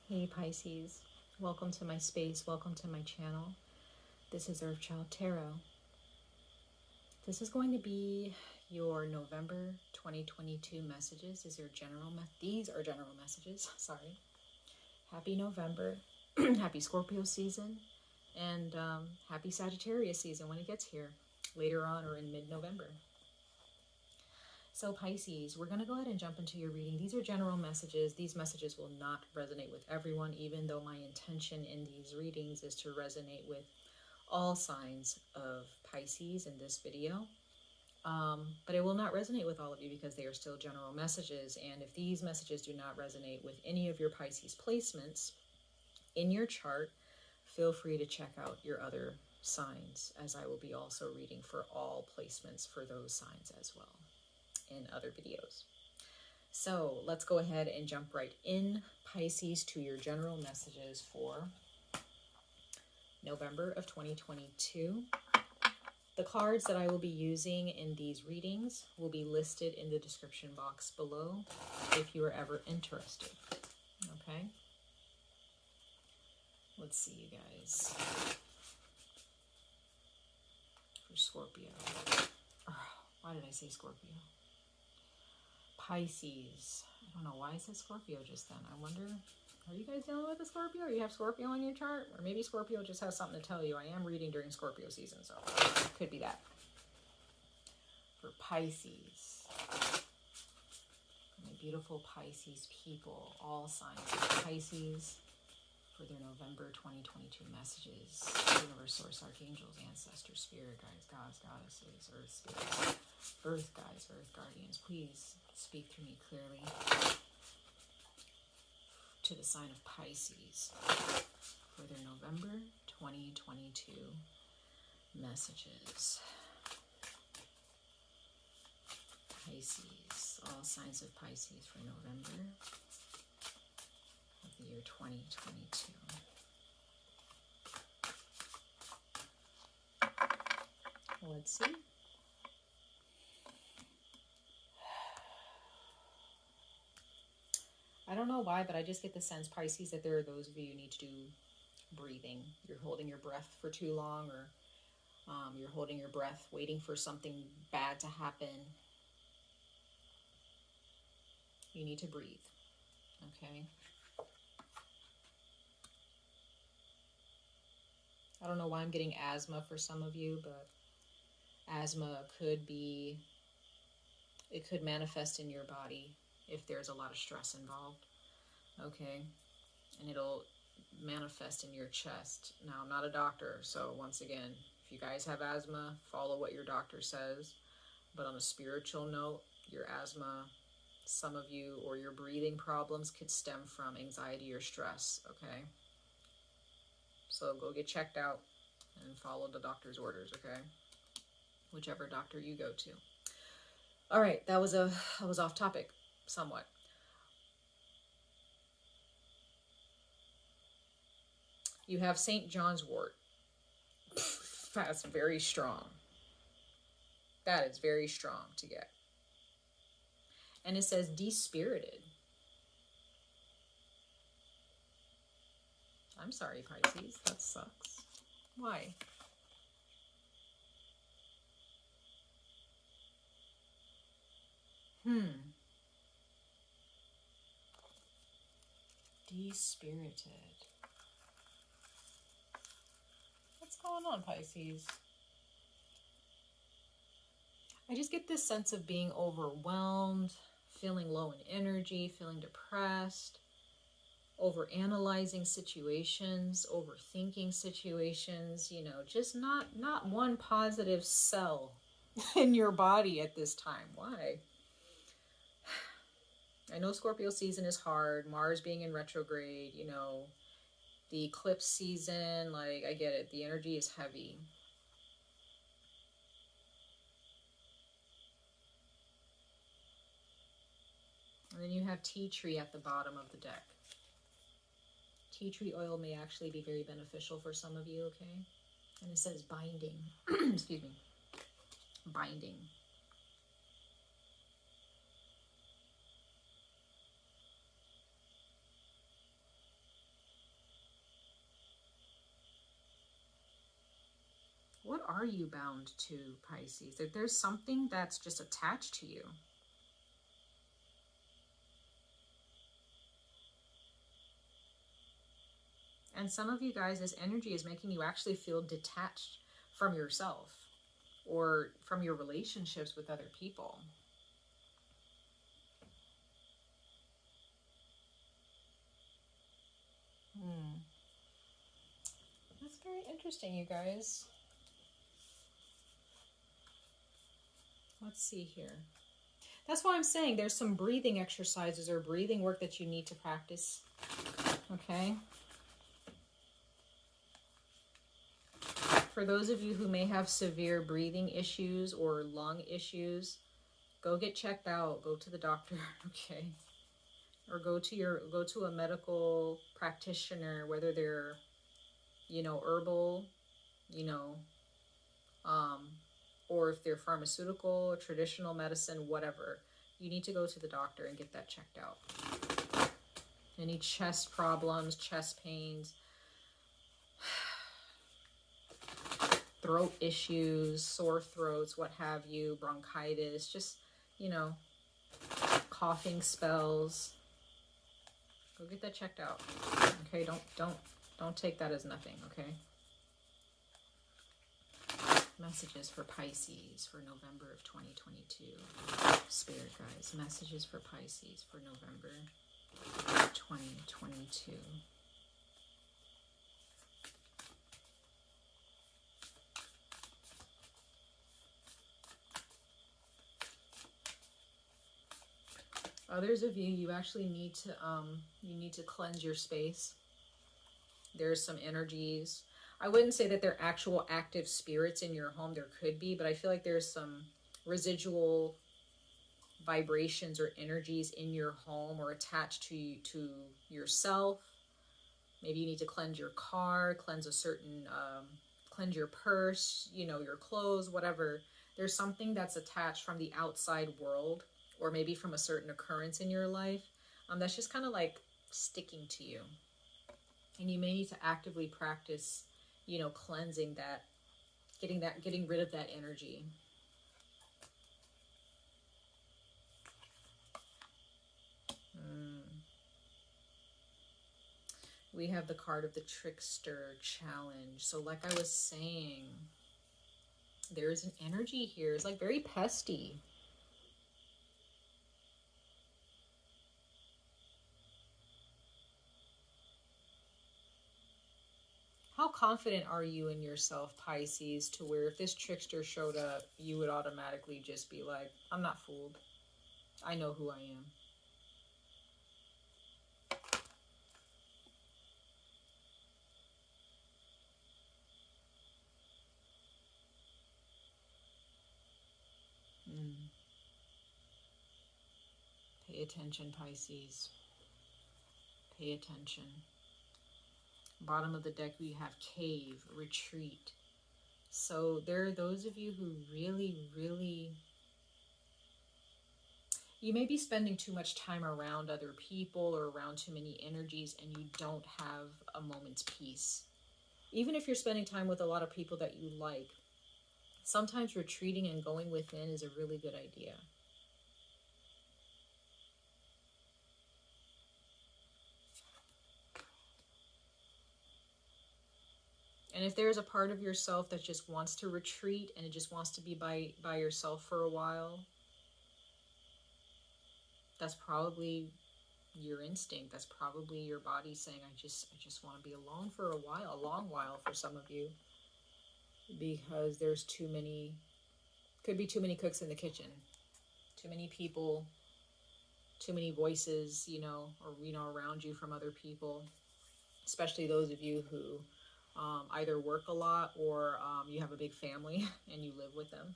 Hey Pisces, welcome to my space, welcome to my channel. This is 𝑍𝑊𝑋𝑼𝑛𝑐 Tarot. This is going to be your November 2022 messages. These are general messages, sorry. Happy November, happy Scorpio season, and happy Sagittarius season when it gets here, later on or in mid-November. So Pisces, we're going to go ahead and jump into your reading. These are general messages. These messages will not resonate with everyone, even though my intention in these readings is to resonate with all signs of Pisces in this video. But it will not resonate with all of you because they are still general messages. And if these messages do not resonate with any of your Pisces placements in your chart, feel free to check out your other signs, as I will be also reading for all placements for those signs as well in other videos. So let's go ahead and jump right in, Pisces, to your general messages for November of 2022. The cards that I will be using in these readings will be listed in the description box below if you are ever interested. Okay? Let's see, you guys. For Scorpio. Why did I say Scorpio? Pisces. I don't know why I said Scorpio just then. I wonder, are you guys dealing with a Scorpio? Or you have Scorpio on your chart? Or maybe Scorpio just has something to tell you. I am reading during Scorpio season, so it could be that. For Pisces. My beautiful Pisces people, all signs of Pisces, for their November 2022 messages. Universe, source, archangels, ancestors, spirit guides, gods, goddesses, earth spirits, earth guides, earth guardians, please speak through me clearly to the sign of Pisces for their November 2022 messages. Pisces, all signs of Pisces for November of the year 2022. Let's see. I don't know why, but I just get the sense, Pisces, that there are those of you who need to do breathing. You're holding your breath for too long, or you're holding your breath waiting for something bad to happen. You need to breathe, okay? I don't know why I'm getting asthma for some of you, but asthma could be, it could manifest in your body if there's a lot of stress involved, okay? And it'll manifest in your chest. Now, I'm not a doctor, so once again, if you guys have asthma, follow what your doctor says. But on a spiritual note, your asthma, some of you, or your breathing problems could stem from anxiety or stress, okay? So go get checked out and follow the doctor's orders, okay? Whichever doctor you go to. All right, that was off topic somewhat. You have St. John's wort. That's very strong. That is very strong to get. And it says dispirited. I'm sorry, Pisces. That sucks. Why? Dispirited. What's going on, Pisces? I just get this sense of being overwhelmed, feeling low in energy, feeling depressed, over-analyzing situations, overthinking situations, you know, just not one positive cell in your body at this time. Why? I know Scorpio season is hard, Mars being in retrograde, you know, the eclipse season, like, I get it. The energy is heavy. And then you have tea tree at the bottom of the deck. Tea tree oil may actually be very beneficial for some of you, okay? And it says binding. Excuse me. Binding. are you bound to, Pisces? There's something that's just attached to you. And some of you guys, this energy is making you actually feel detached from yourself or from your relationships with other people. That's very interesting, you guys. Let's see here. That's why I'm saying there's some breathing exercises or breathing work that you need to practice. Okay? For those of you who may have severe breathing issues or lung issues, go get checked out. Go to the doctor, okay? Or go to a medical practitioner, whether they're, you know, herbal, you know, or if they're pharmaceutical, traditional medicine, whatever. You need to go to the doctor and get that checked out. Any chest problems, chest pains, throat issues, sore throats, what have you, bronchitis, just, you know, coughing spells. Go get that checked out. Okay, don't take that as nothing, okay? Messages for Pisces for November of 2022. Spirit guides, messages for Pisces for November 2022. Others of you, you actually need to cleanse your space. There's some energies. I wouldn't say that they're actual active spirits in your home. There could be, but I feel like there's some residual vibrations or energies in your home or attached to yourself. Maybe you need to cleanse your car, cleanse a certain, cleanse your purse, you know, your clothes, whatever. There's something that's attached from the outside world, or maybe from a certain occurrence in your life, that's just kind of like sticking to you. And you may need to actively practice, you know, cleansing that, getting rid of that energy. We have the card of the trickster challenge. So like I was saying, there is an energy here. It's like very pesty. How confident are you in yourself, Pisces, to where if this trickster showed up, you would automatically just be like, I'm not fooled. I know who I am. Pay attention, Pisces. Pay attention. Bottom of the deck, we have cave, retreat. So there are those of you who really, you may be spending too much time around other people or around too many energies, and you don't have a moment's peace. Even if you're spending time with a lot of people that you like, sometimes retreating and going within is a really good idea. And if there's a part of yourself that just wants to retreat and it just wants to be by yourself for a while, that's probably your instinct. That's probably your body saying, I just want to be alone for a while, a long while for some of you. Because there's too many, could be too many cooks in the kitchen. Too many people, too many voices, you know, or, you know, around you from other people. Especially those of you who either work a lot or you have a big family and you live with them.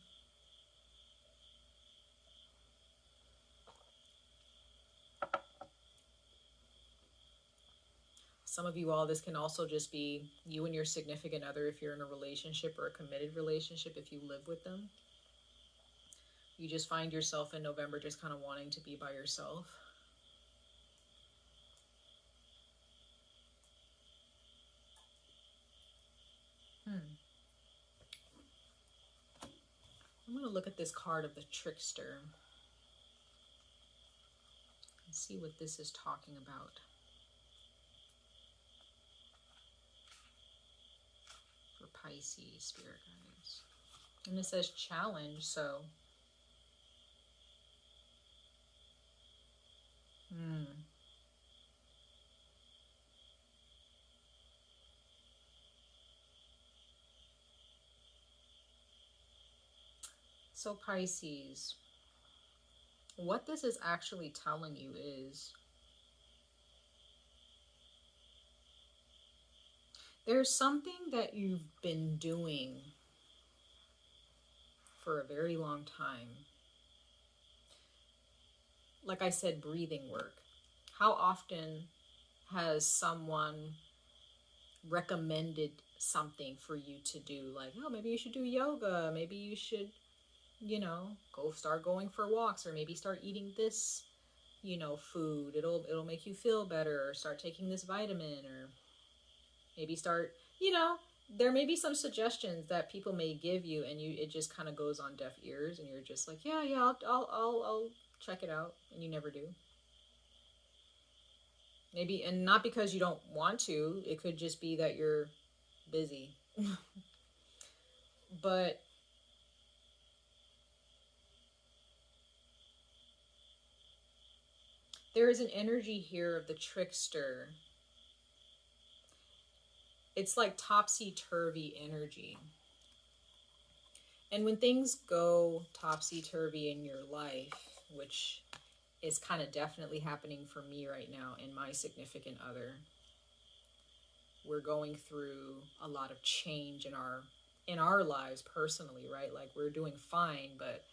Some of you all, this can also just be you and your significant other if you're in a relationship or a committed relationship, if you live with them. You just find yourself in November just kind of wanting to be by yourself. to look at this card of the trickster and see what this is talking about for Pisces spirit guides. And it says challenge, so so Pisces, what this is actually telling you is there's something that you've been doing for a very long time. Like I said, breathing work. How often has someone recommended something for you to do? Like, oh, maybe you should do yoga. Maybe you should, you know, start going for walks, or maybe start eating this, you know, food. It'll make you feel better, or start taking this vitamin, or maybe start, you know, there may be some suggestions that people may give you, and it just kind of goes on deaf ears, and you're just like, yeah, I'll check it out, and you never do. Maybe, and not because you don't want to, it could just be that you're busy. But there is an energy here of the trickster. It's like topsy-turvy energy. And when things go topsy-turvy in your life, which is kind of definitely happening for me right now and my significant other, we're going through a lot of change in our lives personally, right? Like, we're doing fine, but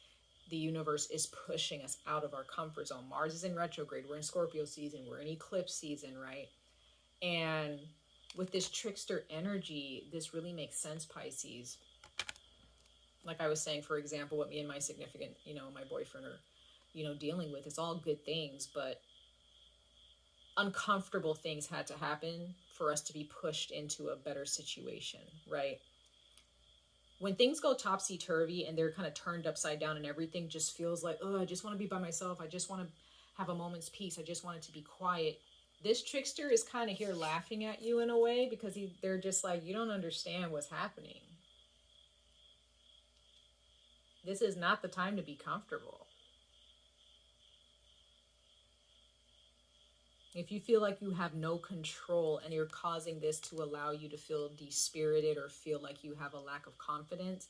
the universe is pushing us out of our comfort zone. Mars is in retrograde. We're in Scorpio season. We're in eclipse season, right? And with this trickster energy, this really makes sense, Pisces. Like I was saying, for example, what me and my significant, you know, my boyfriend are, you know, dealing with, it's all good things, but uncomfortable things had to happen for us to be pushed into a better situation, right? When things go topsy-turvy and they're kind of turned upside down and everything just feels like, oh, I just want to be by myself. I just want to have a moment's peace. I just want it to be quiet. This trickster is kind of here laughing at you in a way, because they're just like, you don't understand what's happening. This is not the time to be comfortable. If you feel like you have no control and you're causing this to allow you to feel dispirited or feel like you have a lack of confidence,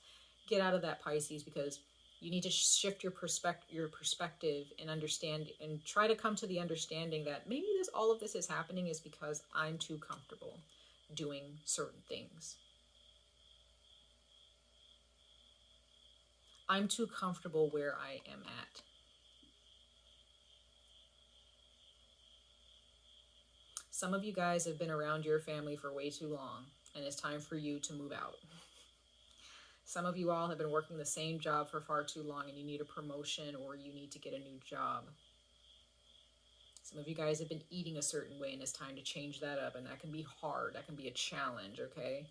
get out of that, Pisces, because you need to shift your perspective and understand, and try to come to the understanding that maybe all of this is happening is because I'm too comfortable doing certain things. I'm too comfortable where I am at. Some of you guys have been around your family for way too long, and it's time for you to move out. Some of you all have been working the same job for far too long, and you need a promotion or you need to get a new job. Some of you guys have been eating a certain way, and it's time to change that up, and that can be hard. That can be a challenge, okay?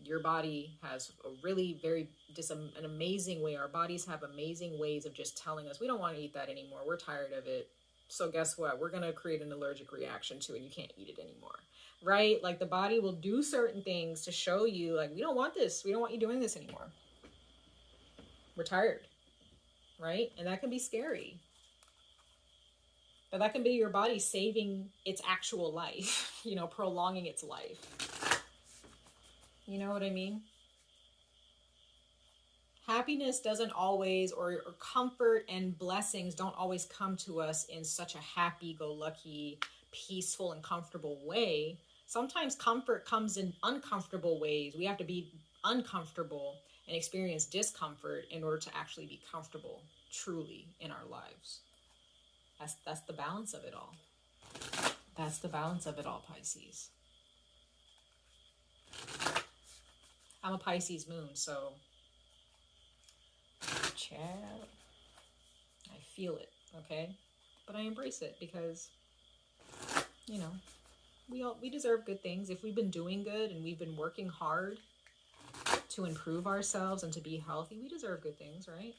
Your body has a really an amazing way. Our bodies have amazing ways of just telling us, we don't want to eat that anymore. We're tired of it. So guess what? We're going to create an allergic reaction to it, and you can't eat it anymore, right? Like, the body will do certain things to show you, like, we don't want this. We don't want you doing this anymore. We're tired, right? And that can be scary. But that can be your body saving its actual life, you know, prolonging its life. You know what I mean? Happiness doesn't always, or comfort and blessings don't always come to us in such a happy-go-lucky, peaceful, and comfortable way. Sometimes comfort comes in uncomfortable ways. We have to be uncomfortable and experience discomfort in order to actually be comfortable truly in our lives. That's the balance of it all. That's the balance of it all, Pisces. I'm a Pisces moon, so child, I feel it, okay? But I embrace it because, you know, we deserve good things. If we've been doing good and we've been working hard to improve ourselves and to be healthy, we deserve good things, right?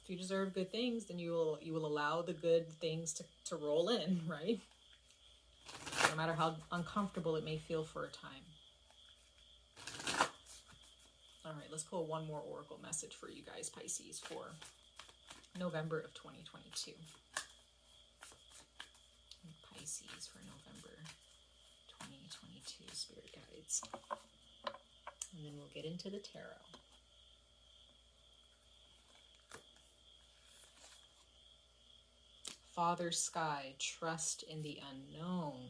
If you deserve good things, then you will allow the good things to roll in, right? No matter how uncomfortable it may feel for a time. All right, let's pull one more oracle message for you guys, Pisces, for November of 2022. Pisces for November 2022 spirit guides. And then we'll get into the tarot. Father Sky, trust in the unknown.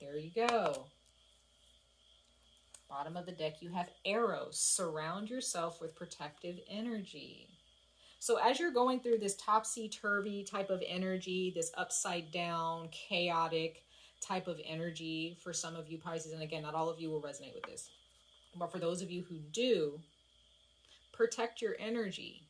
There you go. Bottom of the deck, you have Eros. Surround yourself with protective energy. So as you're going through this topsy-turvy type of energy, this upside down, chaotic type of energy for some of you Pisces, and again, not all of you will resonate with this, but for those of you who do, protect your energy.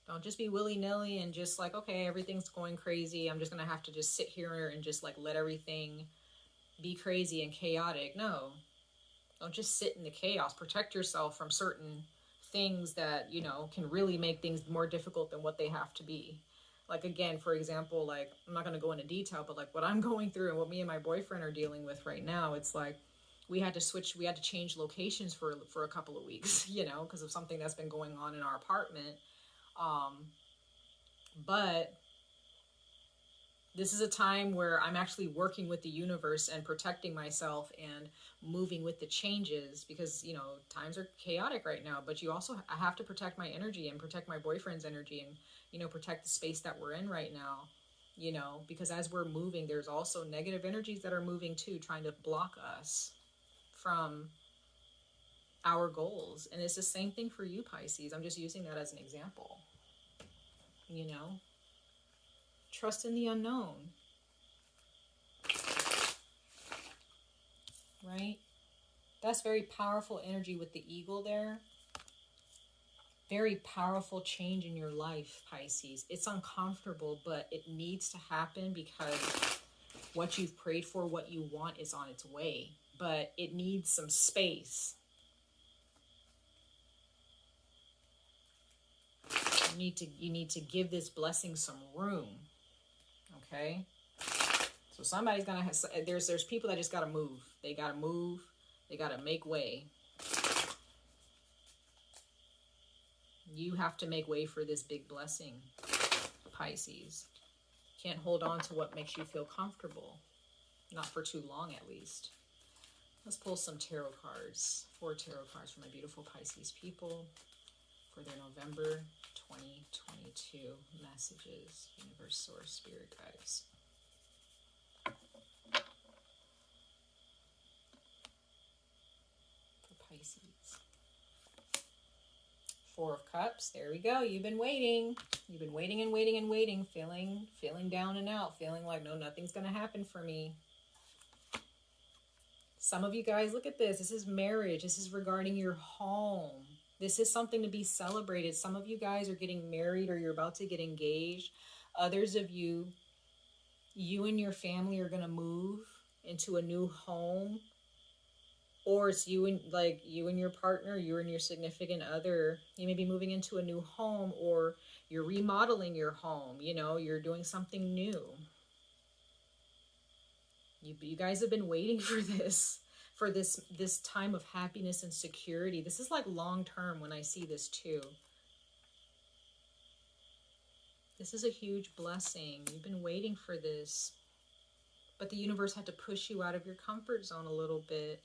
Don't just be willy-nilly and just like, okay, everything's going crazy. I'm just going to have to just sit here and just like let everything be crazy and chaotic. No, don't just sit in the chaos. Protect yourself from certain things that, you know, can really make things more difficult than what they have to be. Like, again, for example, like, I'm not going to go into detail, but like what I'm going through and what me and my boyfriend are dealing with right now, it's like we had to change locations for a couple of weeks, you know, because of something that's been going on in our apartment. But this is a time where I'm actually working with the universe and protecting myself and moving with the changes because, you know, times are chaotic right now, but I have to protect my energy and protect my boyfriend's energy and, you know, protect the space that we're in right now, you know, because as we're moving, there's also negative energies that are moving too, trying to block us from our goals. And it's the same thing for you, Pisces. I'm just using that as an example, you know. Trust in the unknown, right? That's very powerful energy with the eagle there. Very powerful change in your life, Pisces. It's uncomfortable, but it needs to happen because what you've prayed for, what you want is on its way, but it needs some space. You need to give this blessing some room. Okay, so somebody's gonna have, there's people that just gotta move. They gotta move. They gotta make way. You have to make way for this big blessing, Pisces. Can't hold on to what makes you feel comfortable. Not for too long, at least. Let's pull some tarot cards. 4 tarot cards for my beautiful Pisces people for their November 2022 messages, universe, source, spirit guides. For Pisces. 4 of Cups. There we go. You've been waiting. You've been waiting and waiting and waiting, feeling down and out, feeling like, no, nothing's going to happen for me. Some of you guys, look at this. This is marriage. This is regarding your home. This is something to be celebrated. Some of you guys are getting married or you're about to get engaged. Others of you, you and your family are going to move into a new home. Or it's you and your partner, you and your significant other. You may be moving into a new home or you're remodeling your home. You know, you're doing something new. You guys have been waiting for this. For this time of happiness and security. This is like long term when I see this too. This is a huge blessing. You've been waiting for this. But the universe had to push you out of your comfort zone a little bit.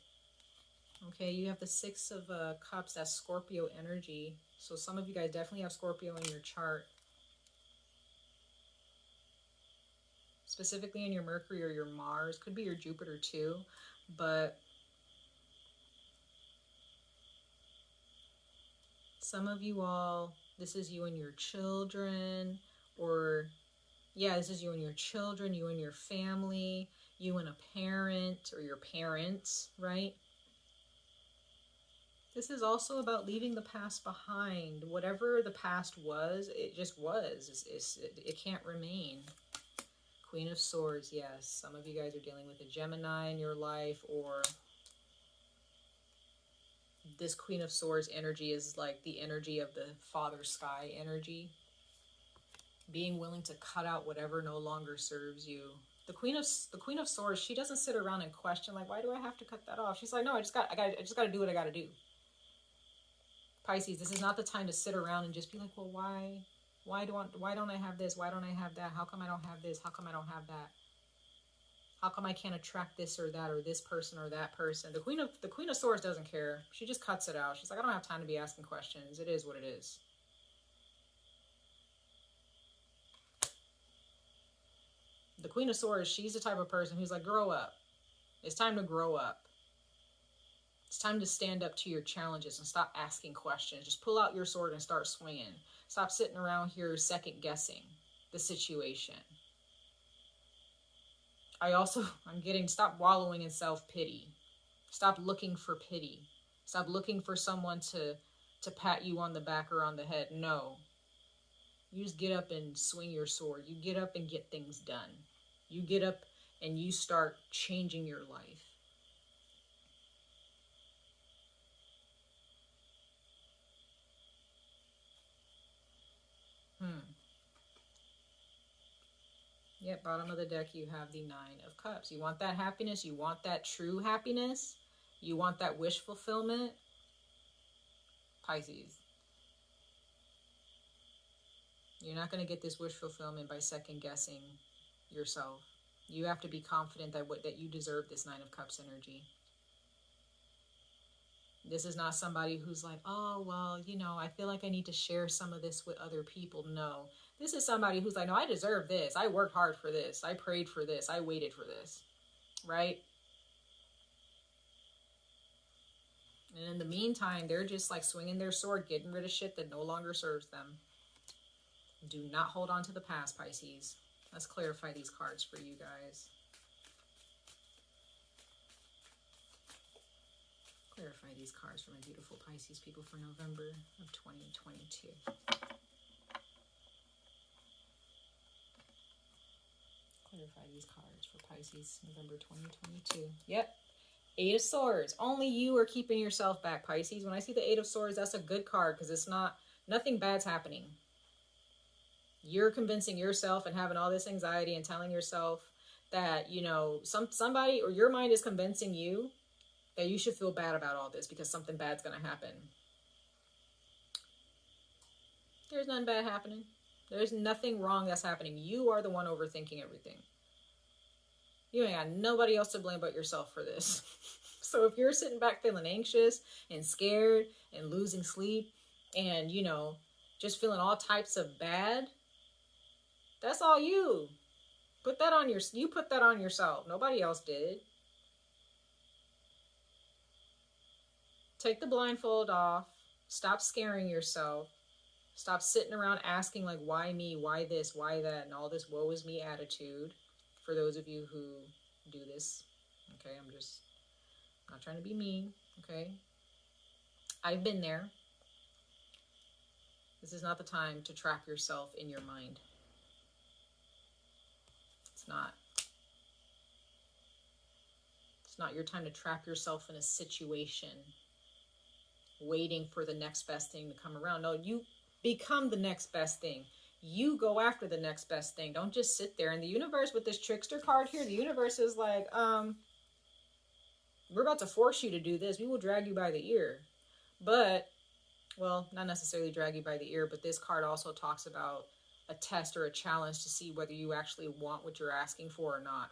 Okay, you have the 6 of Cups, that's Scorpio energy. So some of you guys definitely have Scorpio in your chart. Specifically in your Mercury or your Mars. Could be your Jupiter too. But some of you all, this is you and your children, or yeah, this is you and your children, you and your family, you and a parent or your parents, right? This is also about leaving the past behind. Whatever the past was, it just was. It can't remain. Queen of Swords, yes. Some of you guys are dealing with a Gemini in your life, or This Queen of Swords energy is like the energy of the Father Sky energy. Being willing to cut out whatever no longer serves you. The Queen of Swords, she doesn't sit around and question like, why do I have to cut that off? She's like, no, I just got to do what I got to do. Pisces, this is not the time to sit around and just be like, well, why don't I have this? Why don't I have that? How come I don't have this? How come I don't have that? How come I can't attract this or that or this person or that person? The Queen of Swords doesn't care. She just cuts it out. She's like, I don't have time to be asking questions. It is what it is. The Queen of Swords, she's the type of person who's like, grow up. It's time to grow up. It's time to stand up to your challenges and stop asking questions. Just pull out your sword and start swinging. Stop sitting around here second guessing the situation. Stop wallowing in self-pity. Stop looking for pity. Stop looking for someone to pat you on the back or on the head. No. You just get up and swing your sword. You get up and get things done. You get up and you start changing your life. Yep, bottom of the deck, you have the Nine of Cups. You want that happiness? You want that true happiness? You want that wish fulfillment? Pisces. You're not going to get this wish fulfillment by second guessing yourself. You have to be confident that you deserve this Nine of Cups energy. This is not somebody who's like, oh, well, you know, I feel like I need to share some of this with other people. No. This is somebody who's like, no, I deserve this. I worked hard for this. I prayed for this. I waited for this. Right? And in the meantime, they're just like swinging their sword, getting rid of shit that no longer serves them. Do not hold on to the past, Pisces. Let's clarify these cards for you guys. Clarify these cards for my beautiful Pisces people for November of 2022. Clarify these cards for Pisces, November 2022. Yep. Eight of Swords. Only you are keeping yourself back, Pisces. When I see the Eight of Swords, that's a good card because it's nothing bad's happening. You're convincing yourself and having all this anxiety and telling yourself that, you know, somebody or your mind is convincing you that you should feel bad about all this because something bad's going to happen. There's nothing bad happening. There's nothing wrong that's happening. You are the one overthinking everything. You ain't got nobody else to blame but yourself for this. So if you're sitting back feeling anxious and scared and losing sleep and, you know, just feeling all types of bad, that's all you. You put that on yourself. Nobody else did. Take the blindfold off. Stop scaring yourself. Stop sitting around asking like, why me, why this, why that, and all this woe is me attitude. For those of you who do this, okay, I'm just not trying to be mean, okay? I've been there. This is not the time to trap yourself in your mind. It's not. It's not your time to trap yourself in a situation waiting for the next best thing to come around. No, you become the next best thing. You go after the next best thing. Don't just sit there. And the universe, with this trickster card here, the universe is like, we're about to force you to do this. We will drag you by the ear. But, well, not necessarily drag you by the ear, but this card also talks about a test or a challenge to see whether you actually want what you're asking for or not.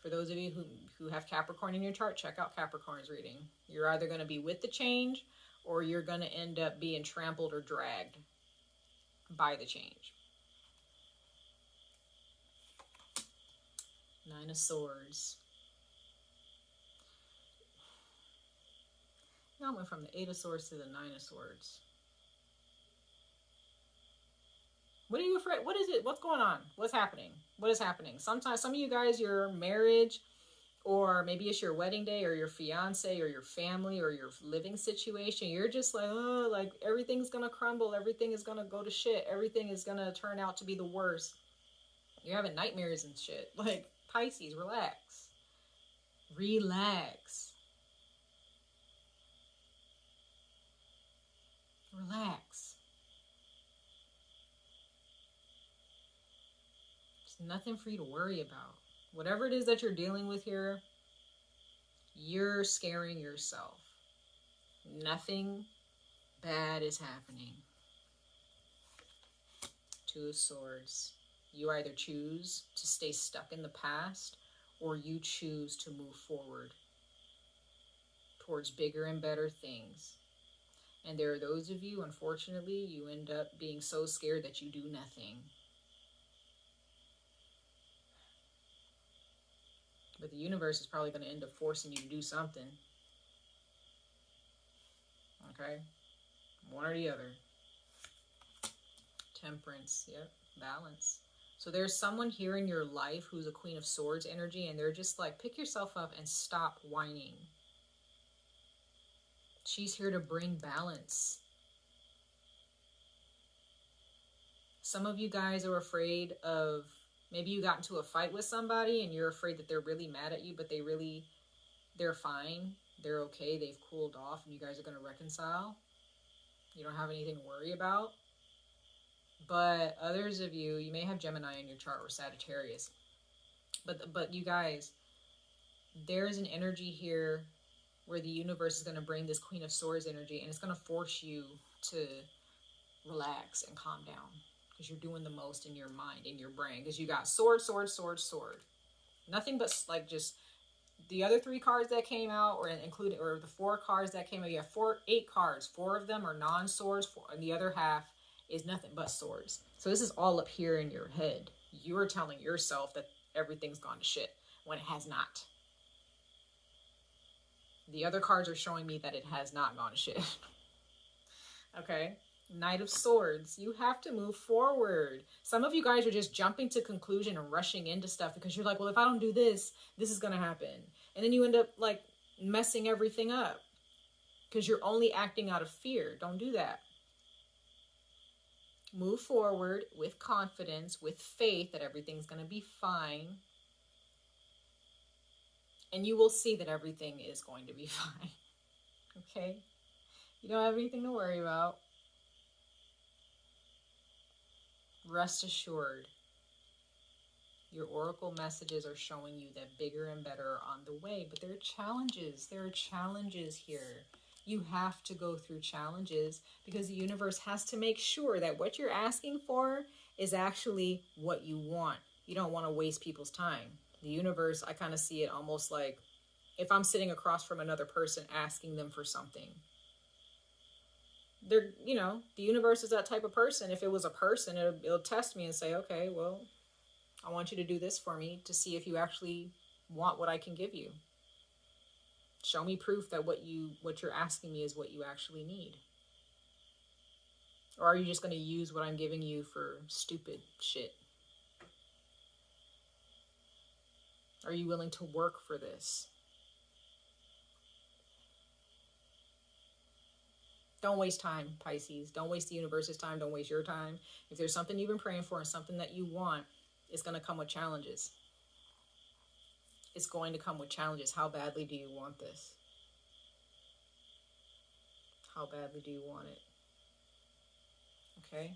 For those of you who have Capricorn in your chart, check out Capricorn's reading. You're either going to be with the change or you're going to end up being trampled or dragged by the change. Nine of Swords. Now I went from the Eight of Swords to the Nine of Swords. What are you afraid? What is it? What's going on? What's happening? What is happening? Sometimes, some of you guys, your marriage, or maybe it's your wedding day, or your fiance, or your family, or your living situation. You're just like, oh, like everything's gonna crumble. Everything is gonna go to shit. Everything is gonna turn out to be the worst. You're having nightmares and shit. Like, Pisces, relax. Relax. Relax. There's nothing for you to worry about. Whatever it is that you're dealing with here, you're scaring yourself. Nothing bad is happening. Two of Swords. You either choose to stay stuck in the past, or you choose to move forward towards bigger and better things. And there are those of you, unfortunately, you end up being so scared that you do nothing. But the universe is probably going to end up forcing you to do something. Okay? One or the other. Temperance. Yep. Balance. So there's someone here in your life who's a Queen of Swords energy, and they're just like, pick yourself up and stop whining. She's here to bring balance. Some of you guys are afraid of, maybe you got into a fight with somebody and you're afraid that they're really mad at you, but they're fine. They're okay. They've cooled off and you guys are going to reconcile. You don't have anything to worry about. But others of you, you may have Gemini in your chart or Sagittarius. But you guys, there is an energy here where the universe is going to bring this Queen of Swords energy, and it's going to force you to relax and calm down, because you're doing the most in your mind, in your brain, because you got sword, sword, sword, sword. Nothing but like just the other 3 cards that came out, or including, or the 4 cards that came out. You have 8 cards. 4 of them are non-swords, and the other half is nothing but swords. So this is all up here in your head. You're telling yourself that everything's gone to shit when it has not. The other cards are showing me that it has not gone to shit. Okay? Knight of Swords. You have to move forward. Some of you guys are just jumping to conclusion and rushing into stuff because you're like, well, if I don't do this, this is going to happen. And then you end up like messing everything up because you're only acting out of fear. Don't do that. Move forward with confidence, with faith that everything's going to be fine. And you will see that everything is going to be fine. Okay? You don't have anything to worry about. Rest assured, your oracle messages are showing you that bigger and better are on the way. But there are challenges. There are challenges here. You have to go through challenges because the universe has to make sure that what you're asking for is actually what you want. You don't want to waste people's time. The universe, I kind of see it almost like if I'm sitting across from another person asking them for something. They're, you know, the universe is that type of person. If it was a person, it'll test me and say, okay, well, I want you to do this for me to see if you actually want what I can give you. Show me proof that what you're asking me is what you actually need. Or are you just going to use what I'm giving you for stupid shit? Are you willing to work for this? Don't waste time, Pisces. Don't waste the universe's time. Don't waste your time. If there's something you've been praying for and something that you want, it's going to come with challenges. It's going to come with challenges. How badly do you want this? How badly do you want it? Okay?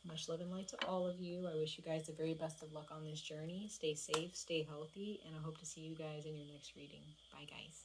Much love and light to all of you. I wish you guys the very best of luck on this journey. Stay safe, stay healthy, and I hope to see you guys in your next reading. Bye, guys.